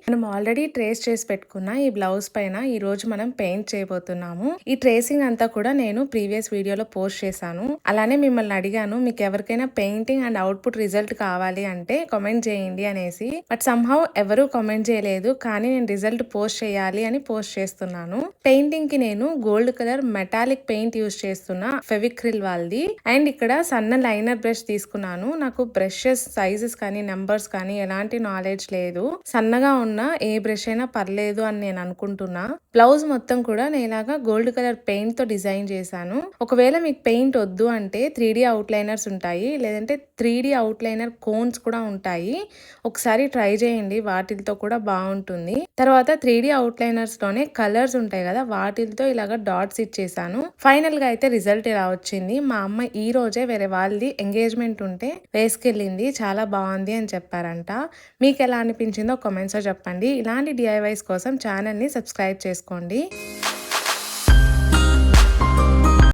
మనం already trace చేసి పెట్టుకున్న ఈ బ్లౌజ్ పైన ఈరోజు మనం పెయింట్ చేయబోతున్నాము. ఈ ట్రేసింగ్ అంతా కూడా నేను ప్రీవియస్ వీడియోలో పోస్ట్ చేశాను. అలానే మిమ్మల్ని అడిగాను, మీకు ఎవరికైనా పెయింటింగ్ అండ్ అవుట్పుట్ రిజల్ట్ కావాలి అంటే కామెంట్ చేయండి అనేసి. బట్ సమ్హౌ ఎవరు కామెంట్ చేయలేదు, కానీ నేను రిజల్ట్ పోస్ట్ చేయాలి అని పోస్ట్ చేస్తున్నాను. పెయింటింగ్ కి నేను gold colour metallic paint use చేస్తున్నా, ఫెవిక్రిల్ వాళ్ళది. అండ్ ఇక్కడ సన్న లైనర్ బ్రష్ తీసుకున్నాను. నాకు బ్రషెస్ సైజెస్ కానీ నెంబర్స్ కానీ ఎలాంటి నాలెడ్జ్ లేదు. సన్నగా ఉన్న ఏ బ్రష్ అయినా పర్లేదు అని నేను అనుకుంటున్నా. బ్లౌజ్ మొత్తం కూడా నేను ఇలాగా గోల్డ్ కలర్ పెయింట్ తో డిజైన్ చేశాను. ఒకవేళ మీకు పెయింట్ వద్దు అంటే 3D అవుట్ లైనర్స్ ఉంటాయి, లేదంటే 3D అవుట్ లైనర్ కోన్స్ కూడా ఉంటాయి. ఒకసారి ట్రై చేయండి, వాటితో కూడా బాగుంటుంది. తర్వాత 3D అవుట్ లైనర్స్ లోనే కలర్స్ ఉంటాయి కదా, వాటితో ఇలాగా డాట్స్ ఇచ్చేసాను. ఫైనల్ గా అయితే రిజల్ట్ ఇలా వచ్చింది. మా అమ్మ ఈ రోజే వేరే వాళ్ళది ఎంగేజ్మెంట్ ఉంటే వేసుకెళ్ళింది, చాలా బాగుంది అని చెప్పారంట. మీకు ఎలా అనిపించిందో కామెంట్స్ లో చెప్పండి. ఇలాంటి DIYs కోసం ఛానల్ ని సబ్స్క్రైబ్ చేసుకోండి.